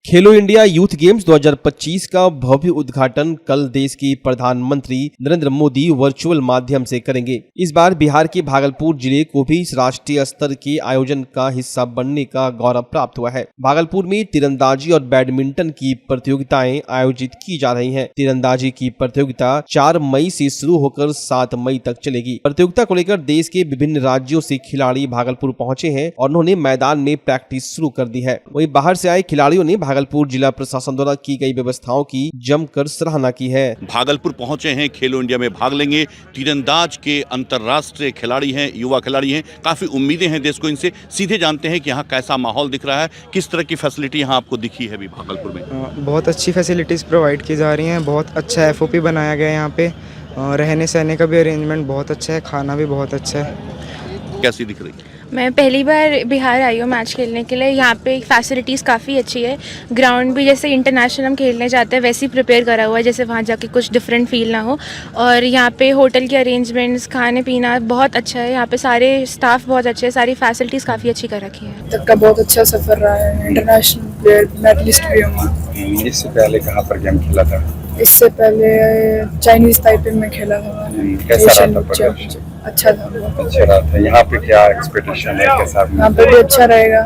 खेलो India youth games 2025 का भव्य उद्घाटन कल देश के प्रधानमंत्री नरेंद्र मोदी वर्चुअल माध्यम से करेंगे। इस बार बिहार के भागलपुर जिले को भी राष्ट्रीय स्तर के आयोजन का हिस्सा बनने का गौरव प्राप्त हुआ है। भागलपुर में तीरंदाजी और बैडमिंटन की प्रतियोगिताएं आयोजित की जा रही हैं। तीरंदाजी की प्रतियोगिता 4 मई से शुरू होकर 7 मई तक चलेगी। प्रतियोगिता को लेकर देश के विभिन्न राज्यों से खिलाड़ी भागलपुर पहुंचे हैं और उन्होंने मैदान में प्रैक्टिस शुरू कर दी है। वहीं बाहर से आए खिलाड़ियों ने भागलपुर जिला प्रशासन द्वारा की गई व्यवस्थाओं की जमकर सराहना की है। भागलपुर पहुंचे हैं, खेलो इंडिया में भाग लेंगे। तीरंदाज के अंतर्राष्ट्रीय खिलाड़ी हैं, युवा खिलाड़ी हैं। काफी उम्मीदें हैं देश को इनसे। सीधे जानते हैं कि यहाँ कैसा माहौल दिख रहा है, किस तरह की फैसिलिटी यहाँ आपको दिखी है अभी भागलपुर में। बहुत अच्छी फैसिलिटीज प्रोवाइड की जा रही हैं। बहुत अच्छा FOP बनाया गया है यहाँ पे। रहने सहने का भी अरेंजमेंट बहुत अच्छा है, खाना भी बहुत अच्छा है। कैसी दिख रही है? मैं पहली बार बिहार आई हूँ मैच खेलने के लिए। यहाँ पे फैसिलिटीज़ काफ़ी अच्छी है। ग्राउंड भी जैसे इंटरनेशनल हम खेलने जाते हैं वैसे ही प्रिपेयर करा हुआ है, जैसे वहाँ जाके कुछ डिफरेंट फील ना हो। और यहाँ पे होटल के अरेंजमेंट्स, खाने पीना बहुत अच्छा है। यहाँ पे सारे स्टाफ बहुत अच्छे हैं, सारी फैसिलिटीज़ काफ़ी अच्छी कर रखी है। तक का बहुत अच्छा सफ़र रहा है। इंटरनेशनल प्लेयर मेडलिस्ट भी हूँ। इससे पहले कहाँ पर गेम खेला था? इससे पहले चाइनीज ताइपे में खेला था। कैसा रहा था? अच्छा था, बहुत अच्छा रहा था। यहाँ पे क्या एक्सपेक्टेशन है? कैसा? यहाँ पे भी अच्छा रहेगा।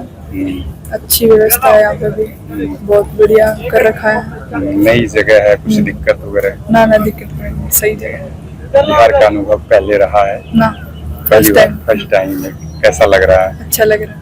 अच्छी व्यवस्था है यहाँ पे भी, बहुत बढ़िया कर रखा है। नई जगह है, कुछ दिक्कत वगैरह? ना दिक्कत नहीं, सही जगह है। बिहार का अनुभव पहले रहा है ना? फर्स्ट टाइम में कैसा लग रहा है? अच्छा लग रहा है।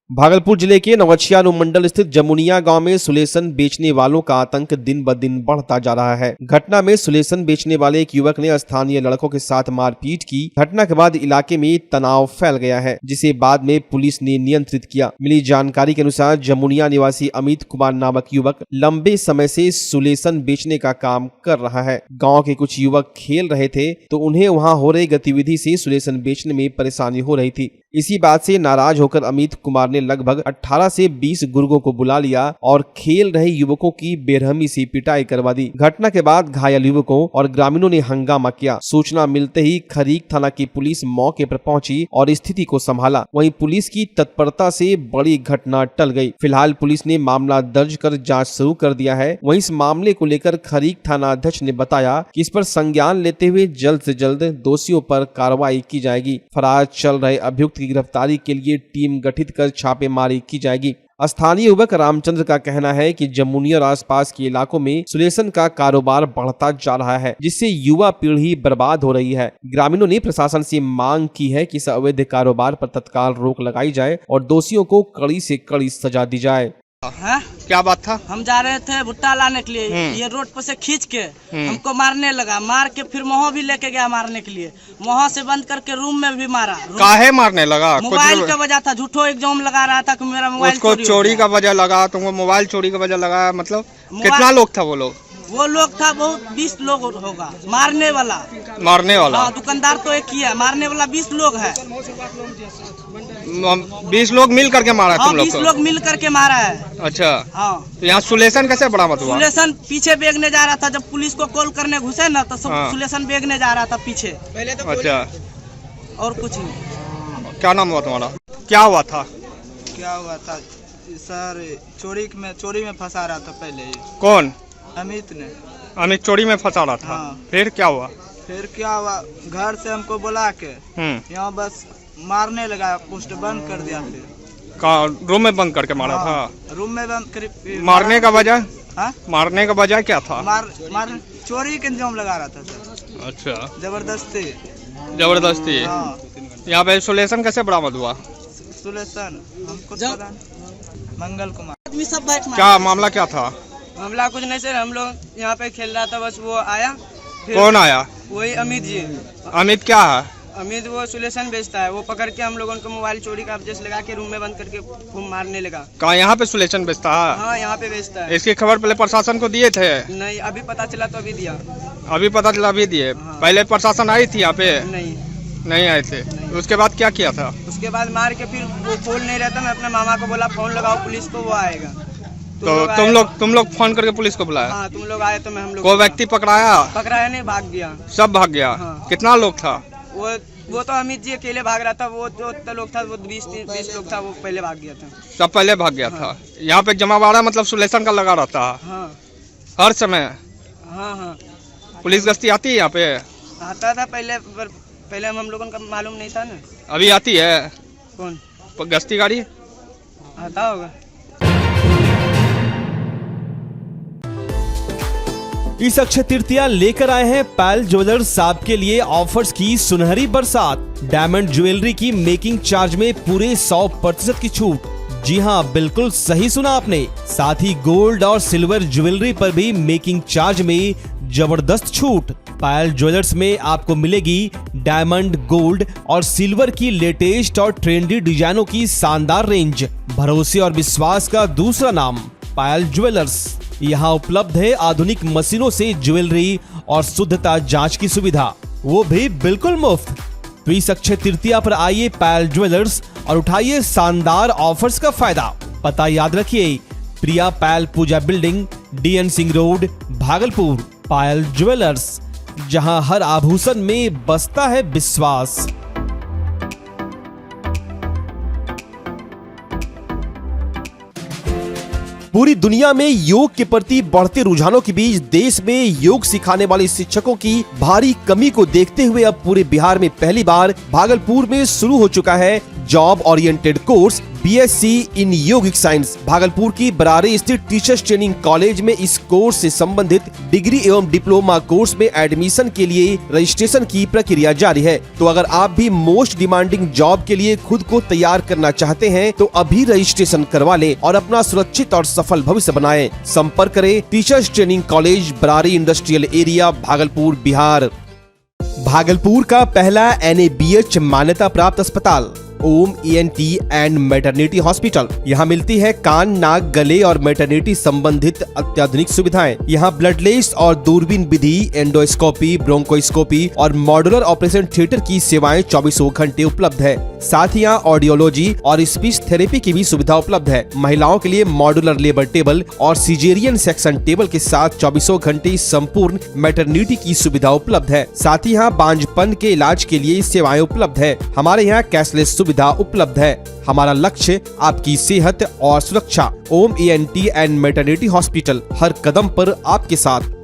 भागलपुर जिले के नवगछिया अनुमंडल स्थित जमुनिया गांव में सुलेसन बेचने वालों का आतंक दिन ब दिन बढ़ता जा रहा है। घटना में सुलेसन बेचने वाले एक युवक ने स्थानीय लड़कों के साथ मारपीट की। घटना के बाद इलाके में तनाव फैल गया है, जिसे बाद में पुलिस ने नियंत्रित किया। मिली जानकारी के अनुसार जमुनिया निवासी अमित कुमार नामक युवक लंबे समय से सुलेसन बेचने का काम कर रहा है। गाँव के कुछ युवक खेल रहे थे तो उन्हें वहाँ हो रही गतिविधि से सुलेसन बेचने में परेशानी हो रही थी। इसी बात से नाराज होकर अमित कुमार ने लगभग 18 से 20 गुर्गों को बुला लिया और खेल रहे युवकों की बेरहमी से पिटाई करवा दी। घटना के बाद घायल युवकों और ग्रामीणों ने हंगामा किया। सूचना मिलते ही खरीक थाना की पुलिस मौके पर पहुंची और स्थिति को संभाला। वहीं पुलिस की तत्परता से बड़ी घटना टल गई। फिलहाल पुलिस ने मामला दर्ज कर जाँच शुरू कर दिया है। वहीं इस मामले को लेकर खरीक थाना अध्यक्ष ने बताया कि इस पर संज्ञान लेते हुए जल्द से जल्द दोषियों पर कार्रवाई की जाएगी। फरार चल रहे अभियुक्त की गिरफ्तारी के लिए टीम गठित कर छापेमारी की जाएगी। स्थानीय युवक रामचंद्र का कहना है कि जमुनिया और आसपास के इलाकों में सुलेसन का कारोबार बढ़ता जा रहा है, जिससे युवा पीढ़ी बर्बाद हो रही है। ग्रामीणों ने प्रशासन से मांग की है कि इस अवैध कारोबार पर तत्काल रोक लगाई जाए और दोषियों को कड़ी से कड़ी सजा दी जाए। है? क्या बात था? हम जा रहे थे भुट्टा लाने के लिए। ये रोड पर से खींच के हमको मारने लगा। मार के फिर मोह भी लेके गया मारने के लिए। मोह से बंद करके रूम में भी मारा। काहे मारने लगा? मोबाइल का वजह था। झूठो एग्जाम लगा रहा था कि मेरा मोबाइल उसको चोरी का वजह लगा। तुमको मोबाइल चोरी का वजह लगा? मतलब कितना लोग था वो लोग? वो लोग था बहुत 20 लोग होगा। मारने वाला हाँ, दुकानदार तो एक ही है। मारने वाला 20 लोग है। 20 लोग मिल करके मारा? हाँ, तुम लोग 20 लोग मिल करके मारा है। अच्छा हाँ। तो यहाँ सुलेसन कैसे बरामद हुआ? सुलेसन पीछे बेचने जा रहा था। जब पुलिस को कॉल करने घुसे ना तो सुलेसन बेचने जा रहा था पीछे। पहले तो अच्छा, और कुछ नहीं। क्या नाम हुआ तुम्हारा? क्या हुआ था? क्या हुआ था सर? चोरी में फंसा रहा था पहले। कौन? अमित ने। अमित चोरी में फंसा रहा था? हाँ। फिर क्या हुआ? घर से हमको बुला के यहाँ बस मारने लगा। पोस्ट बंद कर दिया। फिर रूम में बंद करके मारा? हाँ, था रूम में बंद कर। मारने का वजह? हाँ? मारने का वजह क्या था? चोरी के इंतजाम लगा रहा था सर। अच्छा, जबरदस्ती। हाँ। यहाँ पे सुलेसन कैसे बरामद हुआ? सुलेसन हमको मंगल कुमार। क्या मामला क्या था? मामला कुछ नहीं सर। हम लोग यहाँ पे खेल रहा था, बस वो आया। कौन आया? वही अमित जी। अमित क्या है? अमित वो सुलेसन बेचता है। वो पकड़ के हम लोगों को मोबाइल चोरी का केस लगा के रूम में बंद करके खूब मारने लगा। कहाँ यहाँ पे सुलेसन बेचता है? हाँ, यहाँ पे बेचता है। इसकी खबर पहले प्रशासन को दिए थे? नहीं, अभी पता चला तो अभी दिया। अभी पता चला अभी दिए? हाँ। पहले प्रशासन आई थी यहाँ पे? नहीं आए थे। उसके बाद क्या किया था? उसके बाद मार के फिर वो फोन नहीं रहता। मैं अपने मामा को बोला फोन लगाओ पुलिस को, वो आएगा। तो तुम लोग फोन करके पुलिस को बुलाया? हाँ, तुम लोग आए तो हम लोग। कोई व्यक्ति पकड़ाया? पकड़ाया नहीं, भाग गया। सब भाग गया? हाँ। कितना लोग था? वो वो तो अमित जी अकेले भाग रहा था, वो जो इतना लोग था वो 20 लोग था, वो पहले भाग गया था। सब पहले भाग गया था। यहाँ पे जमावाड़ा मतलब सुलेशन का लगा रहता है हाँ हर समय। हाँ हाँ पुलिस गश्ती आती है यहाँ पे? आता था पहले, पर पहले हम लोगों का मालूम नहीं था ना। अभी आती है कौन गश्ती गाड़ी? आता होगा। इस अक्षय तृतीया लेकर आए हैं पायल ज्वेलर्स आपके लिए ऑफर्स की सुनहरी बरसात। डायमंड ज्वेलरी की मेकिंग चार्ज में पूरे 100% की छूट। जी हां, बिल्कुल सही सुना आपने। साथ ही गोल्ड और सिल्वर ज्वेलरी पर भी मेकिंग चार्ज में जबरदस्त छूट। पायल ज्वेलर्स में आपको मिलेगी डायमंड, गोल्ड और सिल्वर की लेटेस्ट और ट्रेंडी डिजाइनों की शानदार रेंज। भरोसे और विश्वास का दूसरा नाम पायल ज्वेलर्स। यहाँ उपलब्ध है आधुनिक मशीनों से ज्वेलरी और शुद्धता जांच की सुविधा, वो भी बिल्कुल मुफ्त। तो इस अक्षय तृतीया पर आइए पायल ज्वेलर्स और उठाइए शानदार ऑफर्स का फायदा। पता याद रखिए, Priya Payal Pooja building, DN Singh road, Bhagalpur. Payal jewellers, जहां हर आभूषण में बसता है विश्वास। पूरी दुनिया में योग के प्रति बढ़ते रुझानों के बीच देश में योग सिखाने वाले शिक्षकों की भारी कमी को देखते हुए अब पूरे बिहार में पहली बार भागलपुर में शुरू हो चुका है जॉब ओरिएंटेड कोर्स BSc इन योगिक साइंस। भागलपुर की बरारी स्थित टीचर्स ट्रेनिंग कॉलेज में इस कोर्स से संबंधित डिग्री एवं डिप्लोमा कोर्स में एडमिशन के लिए रजिस्ट्रेशन की प्रक्रिया जारी है। तो अगर आप भी मोस्ट डिमांडिंग जॉब के लिए खुद को तैयार करना चाहते हैं तो अभी रजिस्ट्रेशन करवा लें और अपना सुरक्षित और सफल भविष्य बनाएं। संपर्क करें teachers training college, Barari industrial area, Bhagalpur, Bihar. Bhagalpur का पहला NABH मान्यता प्राप्त अस्पताल ओम ENT एंड मैटरनिटी हॉस्पिटल। यहाँ मिलती है कान, नाक, गले और मैटरनिटी संबंधित अत्याधुनिक सुविधाएं। यहाँ ब्लडलेस और दूरबीन विधि, एंडोस्कोपी, ब्रोंकोस्कोपी और मॉड्यूलर ऑपरेशन थिएटर की सेवाएं 24 घंटे उपलब्ध है। साथ ही यहाँ ऑडियोलॉजी और स्पीच थेरेपी की भी सुविधा उपलब्ध है। महिलाओं के लिए मॉड्यूलर लेबर टेबल और सिजेरियन सेक्शन टेबल के साथ 24 घंटे संपूर्ण मैटरनिटी की सुविधा उपलब्ध है। साथ ही यहाँ बांझपन के इलाज के लिए सेवाएं उपलब्ध है। हमारे यहाँ कैशलेस सुविधा उपलब्ध है। हमारा लक्ष्य आपकी सेहत और सुरक्षा। ओम ENT एंड मैटरनिटी हॉस्पिटल, हर कदम पर आपके साथ।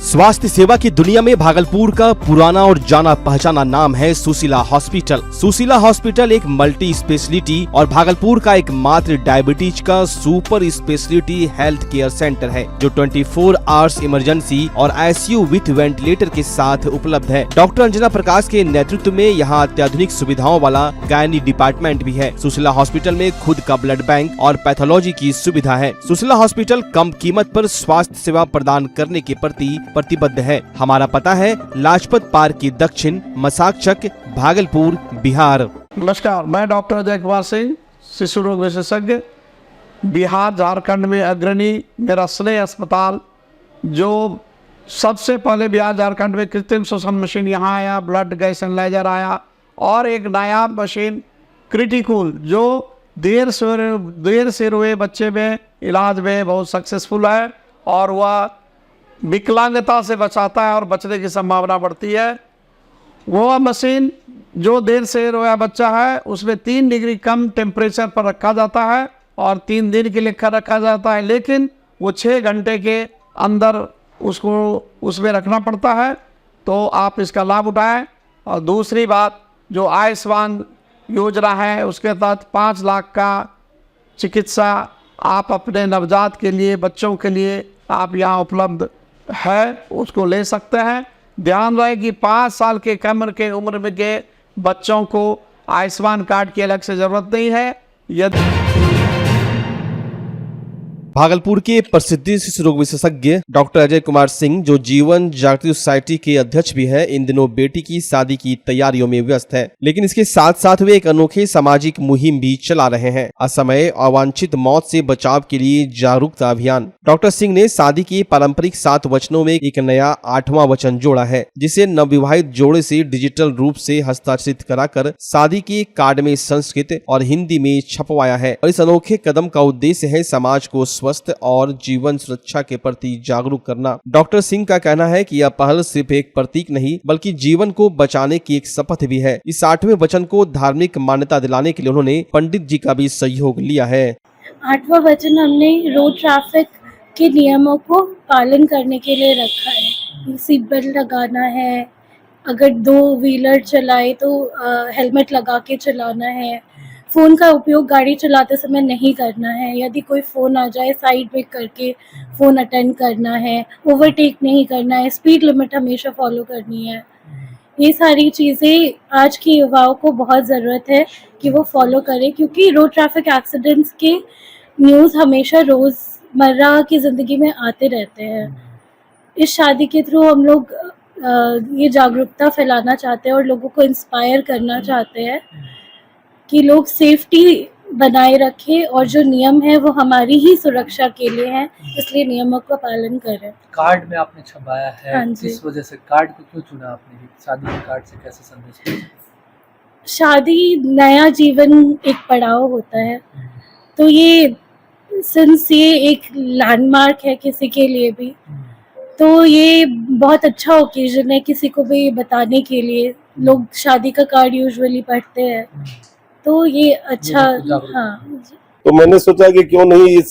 स्वास्थ्य सेवा की दुनिया में भागलपुर का पुराना और जाना पहचाना नाम है सुशीला हॉस्पिटल। सुशीला हॉस्पिटल एक मल्टी स्पेशलिटी और भागलपुर का एकमात्र डायबिटीज का super speciality health care centre है जो 24 आवर्स इमरजेंसी और ICU विथ वेंटिलेटर के साथ उपलब्ध है। डॉक्टर अंजना प्रकाश के नेतृत्व में यहाँ अत्याधुनिक सुविधाओं वाला गायनी डिपार्टमेंट भी है। सुशीला हॉस्पिटल में खुद का ब्लड बैंक और पैथोलॉजी की सुविधा है। सुशीला हॉस्पिटल कम कीमत पर स्वास्थ्य सेवा प्रदान करने के प्रति प्रतिबद्ध है। हमारा पता है लाजपत पार्क की दक्षिण, मसाकचक, भागलपुर, बिहार। नमस्कार, मैं डॉक्टर अजय कुमार सिंह, शिशु रोग विशेषज्ञ, बिहार झारखंड में अग्रणी मेरा स्नेह अस्पताल, जो सबसे पहले बिहार झारखंड में कृत्रिम श्वसन मशीन यहाँ आया, ब्लड गैस एनालाइजर आया और एक नायाब मशीन क्रिटिकल जो देर से रोए बच्चे में इलाज में बहुत सक्सेसफुल है और वह विकलांगता से बचाता है और बचने की संभावना बढ़ती है। वो मशीन जो देर से रोया बच्चा है उसमें 3 डिग्री कम टेम्परेचर पर रखा जाता है और 3 दिन के लिए रखा जाता है, लेकिन वो 6 घंटे के अंदर उसको उसमें रखना पड़ता है। तो आप इसका लाभ उठाएं। और दूसरी बात, जो आयुष्मान योजना है उसके तहत 5 लाख का चिकित्सा आप अपने नवजात के लिए, बच्चों के लिए आप यहाँ उपलब्ध है, उसको ले सकते हैं। ध्यान रहे कि 5 साल के कम के उम्र में के बच्चों को आयुष्मान कार्ड की अलग से जरूरत नहीं है। यदि भागलपुर के प्रसिद्ध शिशु रोग विशेषज्ञ डॉक्टर अजय कुमार सिंह, जो जीवन जागृति सोसाइटी के अध्यक्ष भी है, इन दिनों बेटी की शादी की तैयारियों में व्यस्त है। लेकिन इसके साथ साथ वे एक अनोखे सामाजिक मुहिम भी चला रहे हैं, असमय अवांछित मौत से बचाव के लिए जागरूकता अभियान। डॉक्टर सिंह ने शादी के पारंपरिक 7 वचनों में एक नया 8वां वचन जोड़ा है, जिसे नवविवाहित जोड़े से डिजिटल रूप से हस्ताक्षरित कराकर शादी के कार्ड में संस्कृत और हिंदी में छपवाया है। और इस अनोखे कदम का उद्देश्य है समाज को स्वास्थ्य और जीवन सुरक्षा के प्रति जागरूक करना। डॉक्टर सिंह का कहना है कि यह पहल सिर्फ एक प्रतीक नहीं बल्कि जीवन को बचाने की एक शपथ भी है। इस 8वें वचन को धार्मिक मान्यता दिलाने के लिए उन्होंने पंडित जी का भी सहयोग लिया है। 8वां वचन हमने रोड ट्रैफिक के नियमों को पालन करने के लिए रखा है। सीट बेल्ट लगाना है, अगर 2 व्हीलर चलाए तो हेलमेट लगा के चलाना है, फ़ोन का उपयोग गाड़ी चलाते समय नहीं करना है, यदि कोई फ़ोन आ जाए साइड में करके फ़ोन अटेंड करना है, ओवरटेक नहीं करना है, स्पीड लिमिट हमेशा फॉलो करनी है। ये सारी चीज़ें आज के युवाओं को बहुत ज़रूरत है कि वो फॉलो करें, क्योंकि रोड ट्रैफिक एक्सीडेंट्स के न्यूज़ हमेशा रोज़मर्रा की ज़िंदगी में आते रहते हैं। इस शादी के थ्रू हम लोग ये जागरूकता फैलाना चाहते हैं और लोगों को इंस्पायर करना चाहते हैं कि लोग सेफ्टी बनाए रखें और जो नियम है वो हमारी ही सुरक्षा के लिए है, इसलिए नियमों का पालन करें। कार्ड में आपने छपाया है, हाँ जी। किस वजह से कार्ड को क्यों चुना आपने? शादी के कार्ड से कैसे संदेश भेजा? शादी नया जीवन एक पड़ाव होता है, तो ये सिंस ये एक लैंडमार्क है किसी के लिए भी, तो ये बहुत अच्छा ओकेजन है किसी को भी बताने के लिए। लोग शादी का कार्ड यूजुअली पढ़ते हैं, तो ये अच्छा। हाँ, तो मैंने सोचा कि क्यों नहीं इस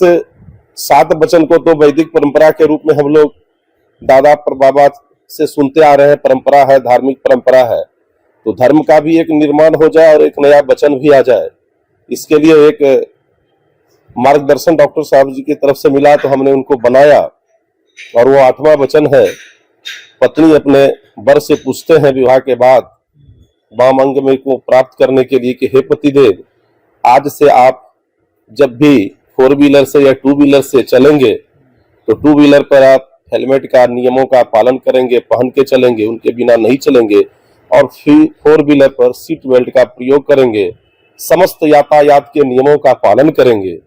7 वचन को तो वैदिक परंपरा के रूप में हम लोग दादा परबाबा से सुनते आ रहे हैं, परंपरा है, धार्मिक परंपरा है, तो धर्म का भी एक निर्माण हो जाए और एक नया वचन भी आ जाए। इसके लिए एक मार्गदर्शन डॉक्टर साहब जी की तरफ से मिला, तो हमने उनको बनाया और वो 8वां वचन है। पत्नी अपने वर से पूछते हैं विवाह के बाद वाम अंग में को प्राप्त करने के लिए कि हे पतिदेव, आज से आप जब भी 4 व्हीलर से या 2 व्हीलर से चलेंगे तो 2 व्हीलर पर आप हेलमेट का नियमों का पालन करेंगे, पहन के चलेंगे, उनके बिना नहीं चलेंगे, और फिर 4 व्हीलर पर सीट बेल्ट का प्रयोग करेंगे, समस्त यातायात के नियमों का पालन करेंगे।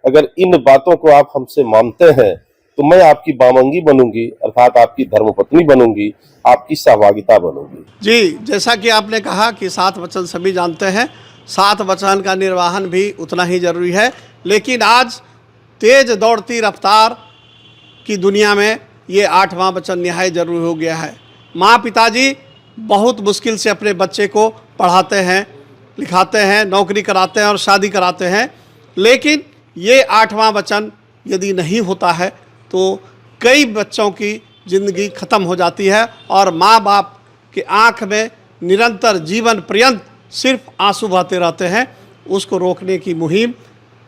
अगर इन बातों को आप हमसे मानते हैं तो मैं आपकी वामंगी बनूंगी, अर्थात आपकी धर्मपत्नी बनूंगी, आपकी सहभागिता बनूंगी। जी, जैसा कि आपने कहा कि 7 वचन सभी जानते हैं, 7 वचन का निर्वहन भी उतना ही जरूरी है, लेकिन आज तेज दौड़ती रफ्तार की दुनिया में ये 8वां वचन निहायत जरूरी हो गया है। माँ पिताजी बहुत मुश्किल से अपने बच्चे को पढ़ाते हैं, लिखाते हैं, नौकरी कराते हैं और शादी कराते हैं, लेकिन ये 8वां वचन यदि नहीं होता है तो कई बच्चों की ज़िंदगी ख़त्म हो जाती है और माँ बाप के आँख में निरंतर जीवन पर्यंत सिर्फ आंसू बहते रहते हैं। उसको रोकने की मुहिम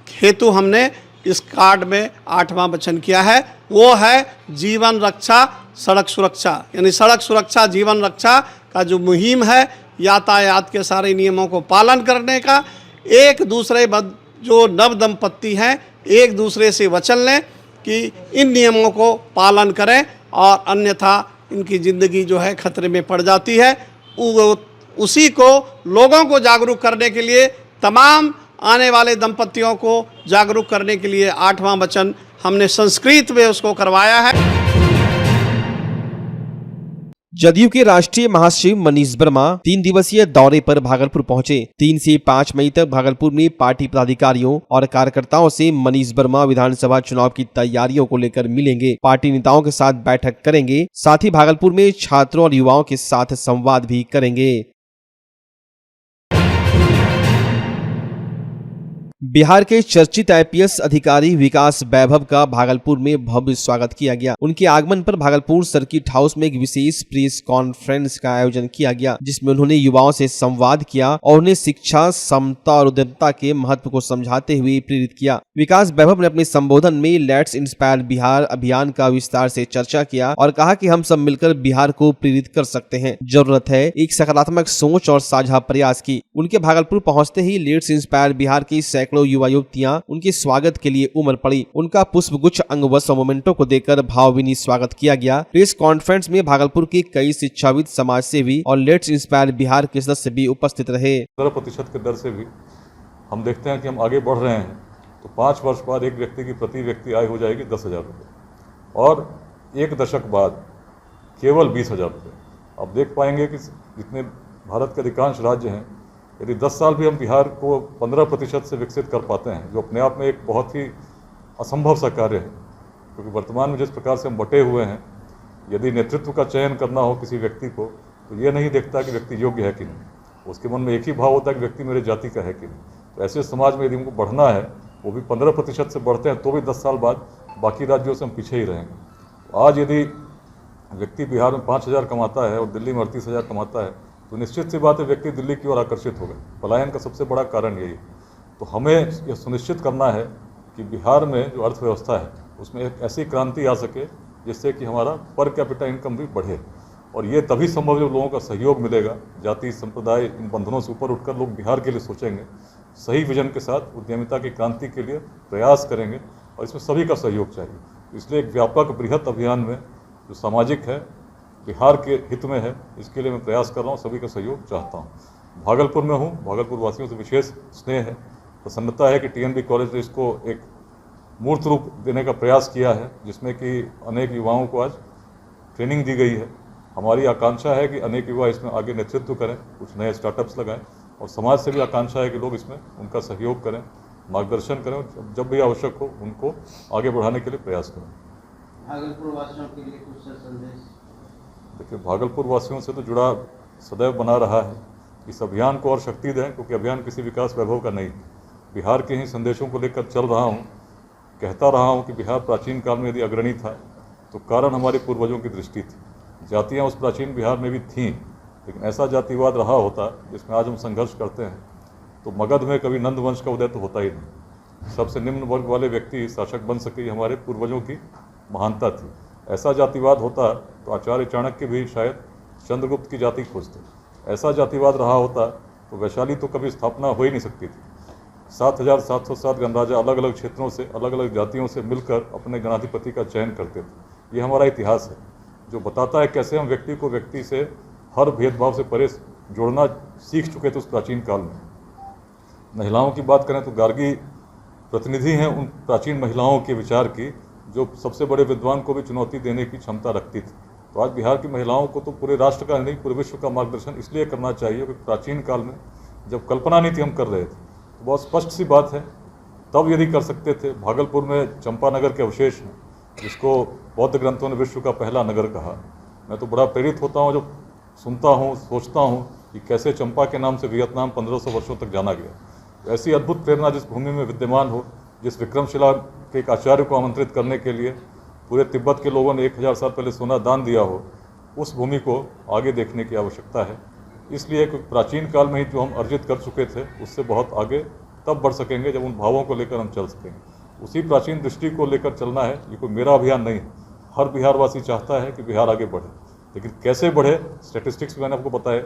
हेतु हमने इस कार्ड में 8वां वचन किया है, वो है जीवन रक्षा सड़क सुरक्षा, यानी सड़क सुरक्षा जीवन रक्षा का जो मुहिम है, यातायात के सारे नियमों को पालन करने का। एक दूसरे जो नव दंपत्ति हैं एक दूसरे से वचन लें कि इन नियमों को पालन करें और अन्यथा इनकी ज़िंदगी जो है खतरे में पड़ जाती है। उसी को लोगों को जागरूक करने के लिए, तमाम आने वाले दंपतियों को जागरूक करने के लिए 8वां वचन हमने संस्कृत में उसको करवाया है। जदयू के राष्ट्रीय महासचिव मनीष वर्मा 3 दिवसीय दौरे पर भागलपुर पहुंचे। 3 से 5 मई तक भागलपुर में पार्टी पदाधिकारियों और कार्यकर्ताओं से मनीष वर्मा विधानसभा चुनाव की तैयारियों को लेकर मिलेंगे, पार्टी नेताओं के साथ बैठक करेंगे, साथ ही भागलपुर में छात्रों और युवाओं के साथ संवाद भी करेंगे। बिहार के चर्चित आईपीएस अधिकारी विकास वैभव का भागलपुर में भव्य स्वागत किया गया। उनके आगमन पर भागलपुर सर्किट हाउस में एक विशेष प्रेस कॉन्फ्रेंस का आयोजन किया गया, जिसमें उन्होंने युवाओं से संवाद किया और उन्हें शिक्षा, समता और उद्यमता के महत्व को समझाते हुए प्रेरित किया। विकास वैभव ने अपने संबोधन में लेट्स इंस्पायर बिहार अभियान का विस्तार से चर्चा किया और कहा कि हम सब मिलकर बिहार को प्रेरित कर सकते हैं। जरूरत है एक सकारात्मक सोच और साझा प्रयास की। उनके भागलपुर पहुंचते ही लेट्स इंस्पायर बिहार की युवा युवतियां उनके स्वागत के लिए उमड़ पड़ी। उनका पुष्पगुच्छ अंगवस्त्र और मोमेंटो को देकर भावभीनी स्वागत किया गया। प्रेस कॉन्फ्रेंस में भागलपुर के कई शिक्षाविद, समाज सेवी और लेट्स इंस्पायर बिहार के सदस्य भी उपस्थित रहे। 15% के दर से भी हम देखते हैं कि हम आगे बढ़ रहे हैं, तो 5 वर्ष बाद एक व्यक्ति की प्रति व्यक्ति आय हो जाएगी 10,000 रुपये और 1 दशक बाद केवल 20,000 रुपये। अब देख पाएंगे कि जितने भारत के अधिकांश राज्य हैं, यदि 10 साल भी हम बिहार को 15% से विकसित कर पाते हैं, जो अपने आप में एक बहुत ही असंभव सा कार्य है, क्योंकि वर्तमान में जिस प्रकार से हम बटे हुए हैं, यदि नेतृत्व का चयन करना हो किसी व्यक्ति को, तो ये नहीं देखता कि व्यक्ति योग्य है कि नहीं, उसके मन में एक ही भाव होता है कि व्यक्ति मेरे जाति का है कि नहीं। तो ऐसे समाज में यदि हमको बढ़ना है, वो भी 15% से बढ़ते हैं तो भी 10 साल बाद बाकी राज्यों से हम पीछे ही रहेंगे। तो आज यदि व्यक्ति बिहार में 5,000 कमाता है और दिल्ली में 38,000 कमाता है, तो निश्चित सी बात है व्यक्ति दिल्ली की ओर आकर्षित होगा। पलायन का सबसे बड़ा कारण यही है। तो हमें यह सुनिश्चित करना है कि बिहार में जो अर्थव्यवस्था है उसमें एक ऐसी क्रांति आ सके जिससे कि हमारा पर कैपिटा इनकम भी बढ़े, और ये तभी संभव जब लोगों का सहयोग मिलेगा। जाति संप्रदाय इन बंधनों से ऊपर उठकर लोग बिहार के लिए सोचेंगे, सही विजन के साथ उद्यमिता की क्रांति के लिए प्रयास करेंगे, और इसमें सभी का सहयोग चाहिए। इसलिए एक व्यापक बृहत अभियान में जो सामाजिक है, बिहार के हित में है, इसके लिए मैं प्रयास कर रहा हूँ, सभी का सहयोग चाहता हूँ। भागलपुर में हूँ, भागलपुर वासियों से विशेष स्नेह है, प्रसन्नता है कि टीएनबी कॉलेज ने इसको एक मूर्त रूप देने का प्रयास किया है, जिसमें कि अनेक युवाओं को आज ट्रेनिंग दी गई है। हमारी आकांक्षा है कि अनेक युवा इसमें आगे नेतृत्व करें, कुछ नए स्टार्टअप्स लगाएं, और समाज से भी आकांक्षा है कि लोग इसमें उनका सहयोग करें, मार्गदर्शन करें, और जब भी आवश्यक हो उनको आगे बढ़ाने के लिए प्रयास करें। भागलपुर वासियों के लिए कुछ संदेश? देखिए, भागलपुर वासियों से तो जुड़ा सदैव बना रहा है। इस अभियान को और शक्ति दें, क्योंकि अभियान किसी विकास वैभव का नहीं, बिहार के ही संदेशों को लेकर चल रहा हूँ। कहता रहा हूँ कि बिहार प्राचीन काल में यदि अग्रणी था तो कारण हमारे पूर्वजों की दृष्टि थी। जातियाँ उस प्राचीन बिहार में भी थीं, लेकिन ऐसा जातिवाद रहा होता जिसमें आज हम संघर्ष करते हैं, तो मगध में कभी नंद वंश का उदय तो होता ही नहीं। सबसे निम्न वर्ग वाले व्यक्ति शासक बन सके, हमारे पूर्वजों की महानता थी। ऐसा जातिवाद होता तो आचार्य चाणक्य भी शायद चंद्रगुप्त की जाति खोजते। ऐसा जातिवाद रहा होता तो वैशाली तो कभी स्थापना हो ही नहीं सकती थी। 7,707 गणराजा अलग अलग क्षेत्रों से, अलग अलग जातियों से मिलकर अपने गणाधिपति का चयन करते थे। ये हमारा इतिहास है, जो बताता है कैसे हम व्यक्ति को व्यक्ति से हर भेदभाव से परे जोड़ना सीख चुके थे उस प्राचीन काल में। महिलाओं की बात करें तो गार्गी प्रतिनिधि हैं उन प्राचीन महिलाओं के विचार की, जो सबसे बड़े विद्वान को भी चुनौती देने की क्षमता रखती थी। तो आज बिहार की महिलाओं को तो पूरे राष्ट्र का नहीं, पूरे विश्व का मार्गदर्शन इसलिए करना चाहिए कि प्राचीन काल में जब कल्पना नीति हम कर रहे थे तो बहुत स्पष्ट सी बात है, तब यदि कर सकते थे। भागलपुर में चंपानगर के अवशेष हैं, जिसको बौद्ध ग्रंथों ने विश्व का पहला नगर कहा। मैं तो बड़ा प्रेरित होता हूँ जब सुनता हूँ, सोचता हूँ कि कैसे चंपा के नाम से वियतनाम 1500 वर्षों तक जाना गया। ऐसी अद्भुत प्रेरणा जिस भूमि में विद्यमान हो, जिस विक्रमशिला के एक आचार्य को आमंत्रित करने के लिए पूरे तिब्बत के लोगों ने 1000 साल पहले सोना दान दिया हो, उस भूमि को आगे देखने की आवश्यकता है। इसलिए प्राचीन काल में ही जो हम अर्जित कर चुके थे उससे बहुत आगे तब बढ़ सकेंगे जब उन भावों को लेकर हम चल सकेंगे। उसी प्राचीन दृष्टि को लेकर चलना है। ये कोई मेरा अभियान नहीं है, हर बिहारवासी चाहता है कि बिहार आगे बढ़े, लेकिन कैसे बढ़े? स्टैटिस्टिक्स मैंने आपको बताए,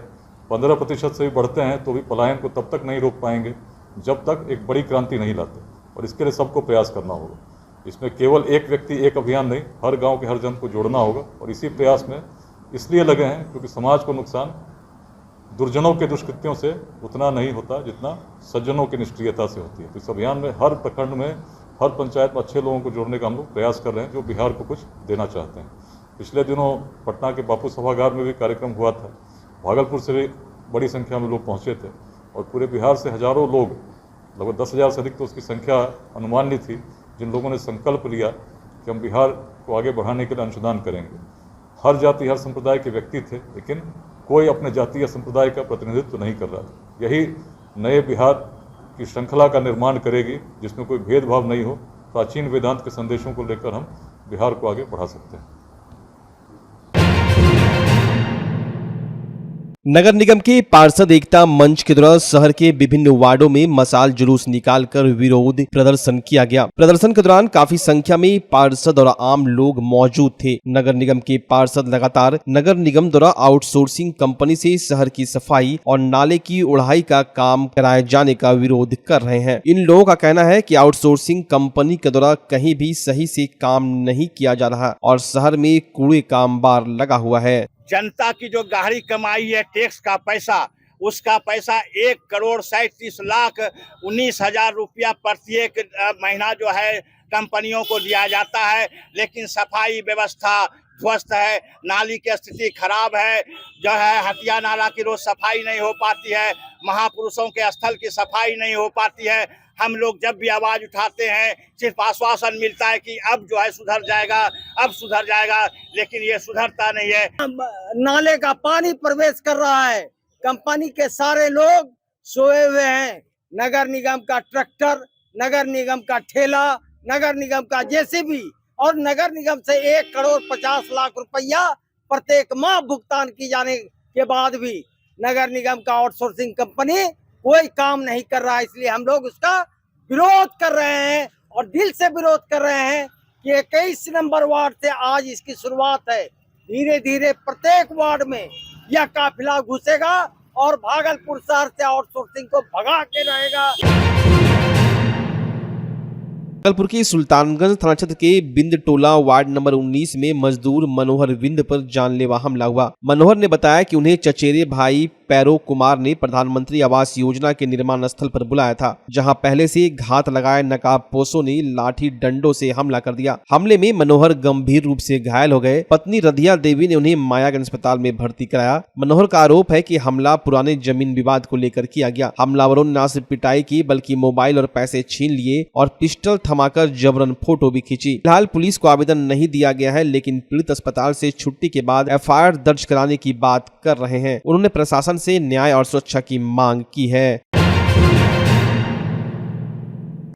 15% से भी बढ़ते हैं तो भी पलायन को तब तक नहीं रोक पाएंगे जब तक एक बड़ी क्रांति नहीं लाते, और इसके लिए सबको प्रयास करना होगा। इसमें केवल एक व्यक्ति, एक अभियान नहीं, हर गांव के हर जन को जोड़ना होगा, और इसी प्रयास में इसलिए लगे हैं क्योंकि समाज को नुकसान दुर्जनों के दुष्कृत्यों से उतना नहीं होता जितना सज्जनों की निष्क्रियता से होती है। तो इस अभियान में हर प्रखंड में, हर पंचायत में अच्छे लोगों को जोड़ने का हम लोग प्रयास कर रहे हैं, जो बिहार को कुछ देना चाहते हैं। पिछले दिनों पटना के बापू सभागार में भी कार्यक्रम हुआ था, भागलपुर से भी बड़ी संख्या में लोग पहुँचे थे, और पूरे बिहार से हजारों लोग, लगभग 10,000 से अधिक तो उसकी संख्या अनुमानित थी, जिन लोगों ने संकल्प लिया कि हम बिहार को आगे बढ़ाने के लिए अंशदान करेंगे। हर जाति, हर संप्रदाय के व्यक्ति थे, लेकिन कोई अपने जाति या संप्रदाय का प्रतिनिधित्व नहीं कर रहा था। यही नए बिहार की श्रृंखला का निर्माण करेगी, जिसमें कोई भेदभाव नहीं हो। प्राचीन वेदांत के संदेशों को लेकर हम बिहार को आगे बढ़ा सकते हैं। नगर निगम के पार्षद एकता मंच के द्वारा शहर के विभिन्न वार्डों में मशाल जुलूस निकालकर विरोध प्रदर्शन किया गया। प्रदर्शन के दौरान काफी संख्या में पार्षद और आम लोग मौजूद थे। नगर निगम के पार्षद लगातार नगर निगम द्वारा आउटसोर्सिंग कंपनी से शहर की सफाई और नाले की उड़ाई का काम कराए जाने का विरोध कर रहे हैं। इन लोगों का कहना है कि आउटसोर्सिंग कंपनी के द्वारा कहीं भी सही से काम नहीं किया जा रहा और शहर में कूड़े का अंबार लगा हुआ है। जनता की जो गहरी कमाई है टैक्स का पैसा, उसका पैसा 1,37,19,000 रुपया प्रत्येक महीना जो है कंपनियों को दिया जाता है, लेकिन सफाई व्यवस्था ध्वस्त है, नाली की स्थिति खराब है, जो है हटिया नाला की रोज सफाई नहीं हो पाती है, महापुरुषों के स्थल की सफाई नहीं हो पाती है। हम लोग जब भी आवाज उठाते हैं सिर्फ आश्वासन मिलता है कि अब जो है सुधर जाएगा, अब सुधर जाएगा, लेकिन ये सुधरता नहीं है। नाले का पानी प्रवेश कर रहा है, कंपनी के सारे लोग सोए हुए हैं। नगर निगम का ट्रैक्टर, नगर निगम का ठेला, नगर निगम का जेसीबी और नगर निगम से 1,50,00,000 रुपया प्रत्येक माह भुगतान की जाने के बाद भी नगर निगम का आउटसोर्सिंग कंपनी कोई काम नहीं कर रहा है। इसलिए हम लोग उसका विरोध कर रहे हैं और दिल से विरोध कर रहे हैं कि 21 नंबर वार्ड से आज इसकी शुरुआत है। धीरे धीरे प्रत्येक वार्ड में यह काफिला घुसेगा और भागलपुर शहर से आउटसोर्सिंग को भगा के रहेगा। भागलपुर के सुल्तानगंज थाना क्षेत्र के बिंद टोला वार्ड नंबर 19 में मजदूर मनोहर विंद पर जानलेवा हमला हुआ। मनोहर ने बताया कि उन्हें चचेरे भाई पैरो कुमार ने प्रधानमंत्री आवास योजना के निर्माण स्थल पर बुलाया था, जहां पहले से घात लगाए नकाबपोशों ने लाठी डंडों से हमला कर दिया। हमले में मनोहर गंभीर रूप से घायल हो गए। पत्नी रधिया देवी ने उन्हें मायागंज अस्पताल में भर्ती कराया। मनोहर का आरोप है कि हमला पुराने जमीन विवाद को लेकर किया गया। हमलावरों ने न सिर्फ पिटाई की बल्कि मोबाइल और पैसे छीन लिए और पिस्टल थमाकर जबरन फोटो भी खींची। फिलहाल पुलिस को आवेदन नहीं दिया गया है, लेकिन पीड़ित अस्पताल से छुट्टी के बाद FIR दर्ज कराने की बात कर रहे हैं। उन्होंने प्रशासन से न्याय और सुरक्षा की मांग की है।